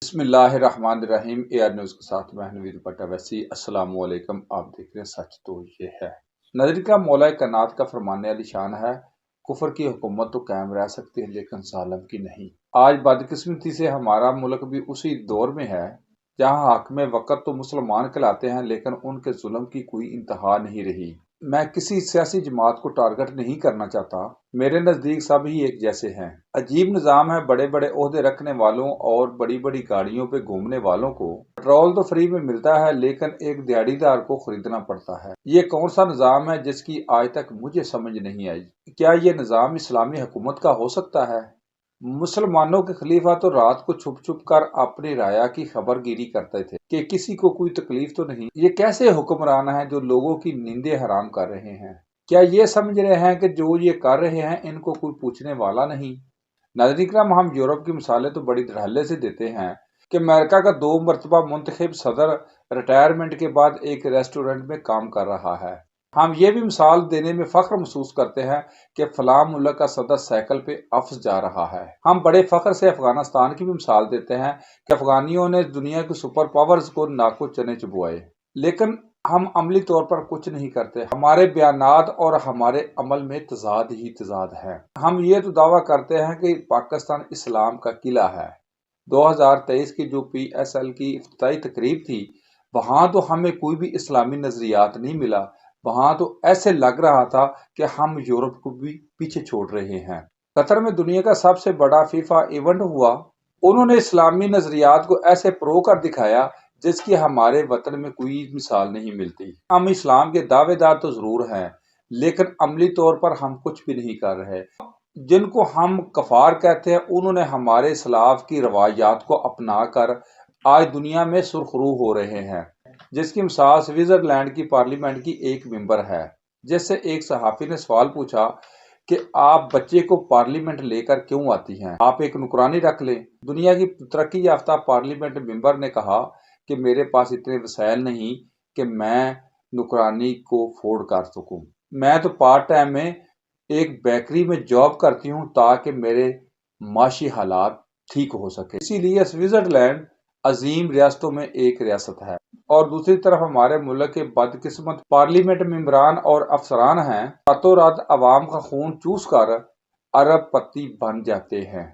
بسم اللہ الرحمن الرحیم۔ AR نیوز کے ساتھ میں نوید پٹا ویسی۔ السلام علیکم۔ آپ دیکھ رہے ہیں سچ تو یہ ہے۔ نظر کا مولا کائنات کا فرمانے علی شان ہے، کفر کی حکومت تو قائم رہ سکتی ہے لیکن ظالم کی نہیں۔ آج بدقسمتی سے ہمارا ملک بھی اسی دور میں ہے جہاں حاکم وقت تو مسلمان کہلاتے ہیں لیکن ان کے ظلم کی کوئی انتہا نہیں رہی۔ میں کسی سیاسی جماعت کو ٹارگٹ نہیں کرنا چاہتا، میرے نزدیک سب ہی ایک جیسے ہیں۔ عجیب نظام ہے، بڑے بڑے عہدے رکھنے والوں اور بڑی بڑی گاڑیوں پہ گھومنے والوں کو پیٹرول تو فری میں ملتا ہے لیکن ایک دیہڑی دار کو خریدنا پڑتا ہے۔ یہ کون سا نظام ہے جس کی آج تک مجھے سمجھ نہیں آئی؟ کیا یہ نظام اسلامی حکومت کا ہو سکتا ہے؟ مسلمانوں کے خلیفہ تو رات کو چھپ چھپ کر اپنی رعایا کی خبر گیری کرتے تھے کہ کسی کو کوئی تکلیف تو نہیں۔ یہ کیسے حکمران ہیں جو لوگوں کی نیندیں حرام کر رہے ہیں؟ کیا یہ سمجھ رہے ہیں کہ جو یہ کر رہے ہیں ان کو کوئی پوچھنے والا نہیں؟ ناظرین کرام، ہم یورپ کی مثالیں تو بڑی دھڑلے سے دیتے ہیں کہ امریکہ کا 2 مرتبہ منتخب صدر ریٹائرمنٹ کے بعد ایک ریسٹورنٹ میں کام کر رہا ہے۔ ہم یہ بھی مثال دینے میں فخر محسوس کرتے ہیں کہ فلاں ملک کا صدر سائیکل پہ افس جا رہا ہے۔ ہم بڑے فخر سے افغانستان کی بھی مثال دیتے ہیں کہ افغانیوں نے دنیا کی سپر پاورز کو ناکو چنے چبوئے، لیکن ہم عملی طور پر کچھ نہیں کرتے۔ ہمارے بیانات اور ہمارے عمل میں تضاد ہی تضاد ہے۔ ہم یہ تو دعویٰ کرتے ہیں کہ پاکستان اسلام کا قلعہ ہے۔ 2023 کی جو PSL کی افتتاحی تقریب تھی وہاں تو ہمیں کوئی بھی اسلامی نظریات نہیں ملا، وہاں تو ایسے لگ رہا تھا کہ ہم یورپ کو بھی پیچھے چھوڑ رہے ہیں۔ قطر میں دنیا کا سب سے بڑا فیفا ایونٹ ہوا، انہوں نے اسلامی نظریات کو ایسے پرو کر دکھایا جس کی ہمارے وطن میں کوئی مثال نہیں ملتی۔ ہم اسلام کے دعوے دار تو ضرور ہیں لیکن عملی طور پر ہم کچھ بھی نہیں کر رہے۔ جن کو ہم کفار کہتے ہیں انہوں نے ہمارے اسلاف کی روایات کو اپنا کر آج دنیا میں سرخرو ہو رہے ہیں، جس کی مثال سوئٹزرلینڈ کی پارلیمنٹ کی ایک ممبر ہے، جس سے ایک صحافی نے سوال پوچھا کہ آپ بچے کو پارلیمنٹ لے کر کیوں آتی ہیں؟ آپ ایک نوکرانی رکھ لیں۔ دنیا کی ترقی یافتہ پارلیمنٹ ممبر نے کہا کہ میرے پاس اتنے وسائل نہیں کہ میں نوکرانی کو افورڈ کر سکوں۔ میں تو پارٹ ٹائم میں ایک بیکری میں جاب کرتی ہوں تاکہ میرے معاشی حالات ٹھیک ہو سکے۔ اسی لیے سوئٹزرلینڈ عظیم ریاستوں میں ایک ریاست ہے اور دوسری طرف ہمارے ملک کے بدقسمت پارلیمنٹ ممبران اور افسران ہیں، راتوں رات عوام کا خون چوس کر ارب پتی بن جاتے ہیں۔